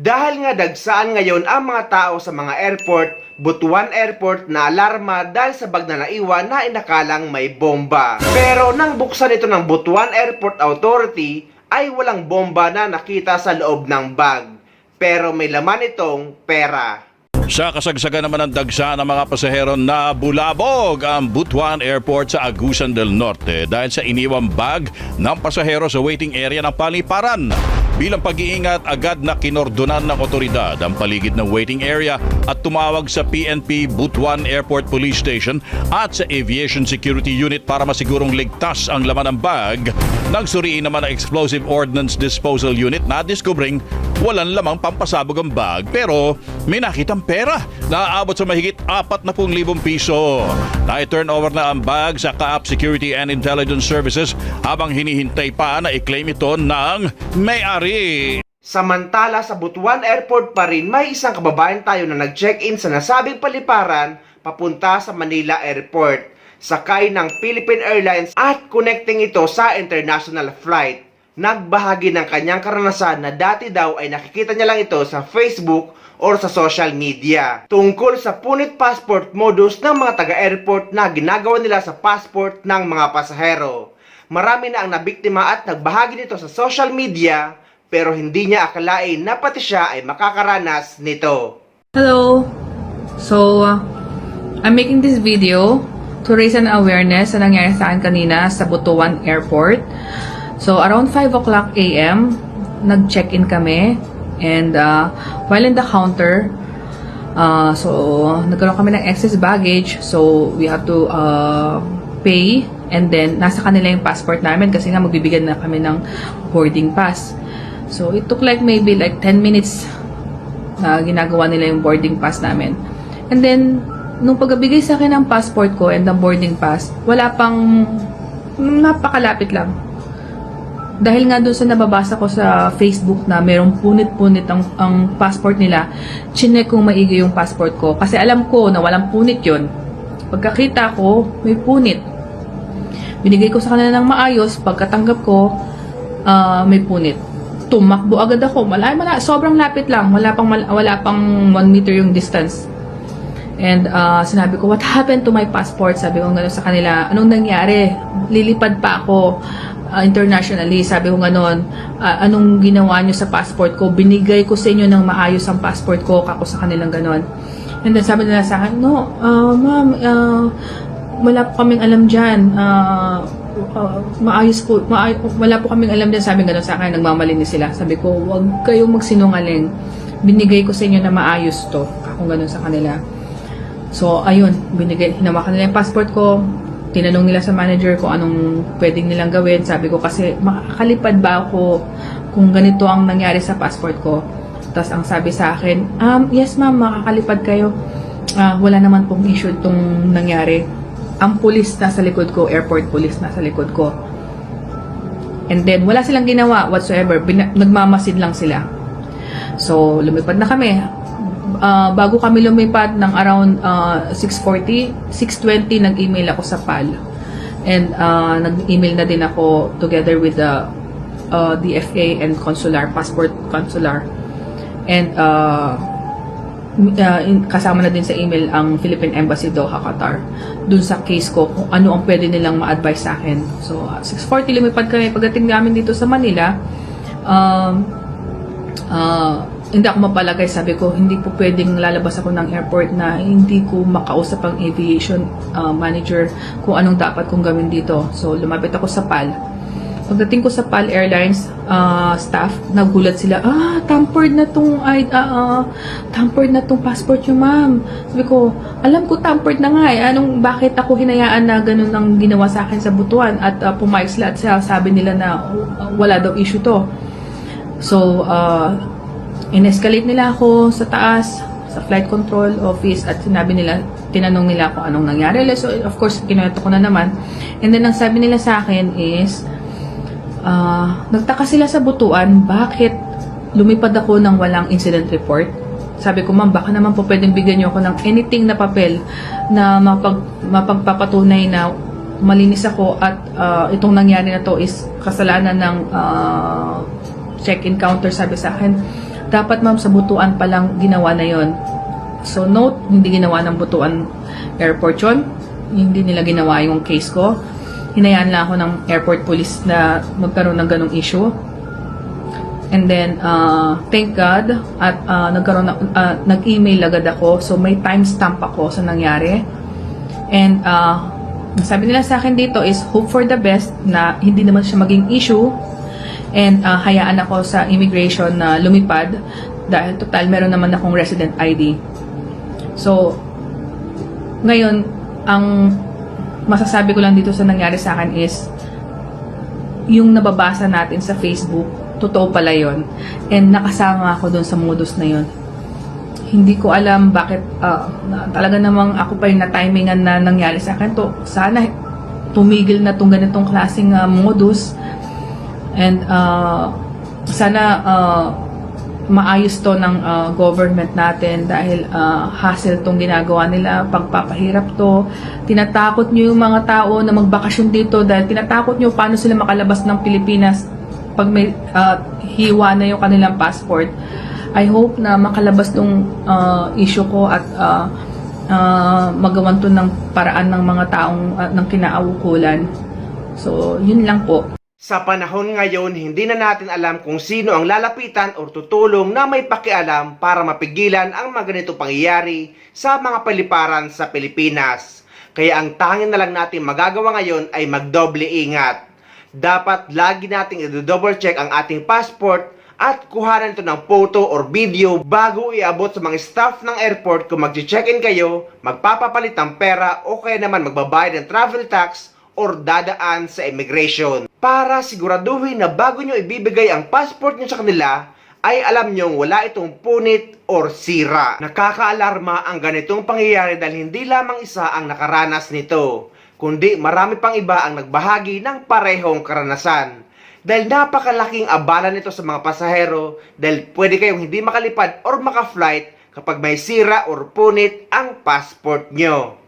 Dahil nga dagsaan ngayon ang mga tao sa mga airport, Butuan Airport na alarma dahil sa bag na naiwan na inakalang may bomba. Pero nang buksan ito ng Butuan Airport Authority ay walang bomba na nakita sa loob ng bag. Pero may laman itong pera. Sa kasagsagan naman ng dagsa ng mga pasahero na bulabog ang Butuan Airport sa Agusan del Norte dahil sa iniwang bag ng pasahero sa waiting area ng paliparan. Bilang pag-iingat, agad na kinordonan ng otoridad ang paligid ng waiting area at tumawag sa PNP Butuan Airport Police Station at sa Aviation Security Unit para masigurong ligtas ang laman ng bag. Nagsuriin naman ang Explosive Ordnance Disposal Unit na diskubring walang lamang pampasabog ang bag pero may nakitang pera na aabot sa mahigit 40,000 piso. Na-turn over na ang bag sa Kaap Security and Intelligence Services habang hinihintay pa na i-claim ito ng may-ari. Samantala sa Butuan Airport pa rin may isang kababayan tayo na nag-check-in sa nasabing paliparan papunta sa Manila Airport. Sakay ng Philippine Airlines at connecting ito sa international flight. Nagbahagi ng kanyang karanasan na dati daw ay nakikita niya lang ito sa Facebook or sa social media. Tungkol sa punit passport modus ng mga taga-airport na ginagawa nila sa passport ng mga pasahero. Marami na ang nabiktima at nagbahagi nito sa social media pero hindi niya akalain na pati siya ay makakaranas nito. Hello! So, I'm making this video to raise an awareness sa nangyari sa akin kanina sa Butuan Airport. So, around 5 o'clock a.m., nag-check-in kami. And while in the counter, nagkaroon kami ng excess baggage. So, we have to pay. And then, nasa kanila yung passport namin kasi nga magbibigyan na kami ng boarding pass. So, it took maybe 10 minutes na ginagawa nila yung boarding pass namin. And then, nung pagbigay sa akin ng passport ko and the boarding pass, wala pang napakalapit lang. Dahil nga doon sa nababasa ko sa Facebook na merong punit-punit ang passport nila, chinek kong maigi yung passport ko. Kasi alam ko na walang punit yon. Pagkakita ko, may punit. Binigay ko sa kanila ng maayos, pagkatanggap ko, may punit. Tumakbo agad ako. Sobrang lapit lang. Wala pang 1 meter yung distance. And sinabi ko, what happened to my passport? Sabi ko gano'n sa kanila, anong nangyari? Lilipad pa ako internationally. Sabi ko gano'n, anong ginawa nyo sa passport ko? Binigay ko sa inyo ng maayos ang passport ko. Kako sa kanilang gano'n. And then sabi nila sa akin, no, ma'am, wala po kaming alam dyan. Wala po kaming alam din, sabi gano'n sa akin, nagmamalinis sila. Sabi ko, huwag kayong magsinungaling. Binigay ko sa inyo na maayos to. Ako gano'n sa kanila. So, ayun, hinawakan nila yung passport ko. Tinanong nila sa manager ko anong pwedeng nilang gawin. Sabi ko, kasi makakalipad ba ako kung ganito ang nangyari sa passport ko? Tapos ang sabi sa akin, yes ma'am, makakalipad kayo. Wala naman pong issue itong nangyari. Ang police nasa likod ko, airport police nasa likod ko. And then, wala silang ginawa whatsoever. Nagmamasid lang sila. So, lumipad na kami. Bago kami lumipad ng around 6:40, 6:20, nag-email ako sa PAL. And nag-email na din ako together with the DFA and consular, passport consular. And kasama na din sa email ang Philippine Embassy Doha, Qatar, dun sa case ko kung ano ang pwede nilang ma-advise sa akin. So 6:40 lumipad kami. Pagdating namin dito sa Manila, hindi ako mapalagay. Sabi ko, hindi po pwedeng lalabas ako ng airport na hindi ko makausap ang aviation manager kung anong dapat kong gawin dito. So lumapit ako sa PAL. Pagdating ko sa PAL Airlines staff, nagulat sila, tampered na tong passport nyo, ma'am. Sabi ko, alam ko tampered na nga eh. Bakit ako hinayaan na ganun ang ginawa sa akin sa Butuan? At pumayag sila at sabi nila na wala daw issue to. So, in-escalate nila ako sa taas, sa flight control office, at tinanong nila kung anong nangyari. So, of course, kinuwento ko na naman. And then, ang sabi nila sa akin is, nagtaka sila sa Butuan, bakit lumipad ako ng walang incident report. Sabi ko, ma'am, baka naman po pwedeng bigyan nyo ako ng anything na papel na mapagpapatunay na malinis ako at itong nangyari na to is kasalanan ng check-in counter, sabi sa akin. Dapat ma'am sa Butuan pa lang ginawa na yon. So note, hindi ginawa ng Butuan Airport yun. Hindi nila ginawa yung case ko. Hinayaan lang ako ng airport police na magkaroon ng ganong issue. And then, thank God, at nag-email agad ako. So, may timestamp ako sa nangyari. And, sabi nila sa akin dito is, hope for the best na hindi naman siya maging issue. And, hayaan ako sa immigration na lumipad. Dahil total, meron naman akong resident ID. So, ngayon, ang masasabi ko lang dito sa nangyari sa akin is, yung nababasa natin sa Facebook, totoo pala yon, and nakasama ako doon sa modus na yon. Hindi ko alam bakit talaga namang ako pa yung na-timingan na nangyari sa akin to. Sana tumigil na tong ganitong klaseng modus, and sana maayos to ng government natin dahil hassle tong ginagawa nila, pagpapahirap to. Tinatakot nyo yung mga tao na magbakasyon dito dahil tinatakot nyo paano sila makalabas ng Pilipinas pag may hiwa na yung kanilang passport. I hope na makalabas tong issue ko at magawan to ng paraan ng mga taong ng kinaawukulan. So, yun lang po. Sa panahon ngayon, hindi na natin alam kung sino ang lalapitan o tutulong na may pakialam para mapigilan ang mga ganitong pangyayari sa mga paliparan sa Pilipinas. Kaya ang tanging na lang natin magagawa ngayon ay magdoble ingat. Dapat lagi nating i-double check ang ating passport at kuhanan ito ng photo or video bago iabot sa mga staff ng airport kung mag-check-in kayo, magpapapalit ng pera o kaya naman magbabayad ng travel tax or dadaan sa immigration. Para siguraduhin na bago nyo ibibigay ang passport nyo sa kanila, ay alam nyo wala itong punit or sira. Nakakaalarma ang ganitong pangyayari dahil hindi lamang isa ang nakaranas nito, kundi marami pang iba ang nagbahagi ng parehong karanasan. Dahil napakalaking abala nito sa mga pasahero dahil pwede kayong hindi makalipad or maka-flight kapag may sira or punit ang passport nyo.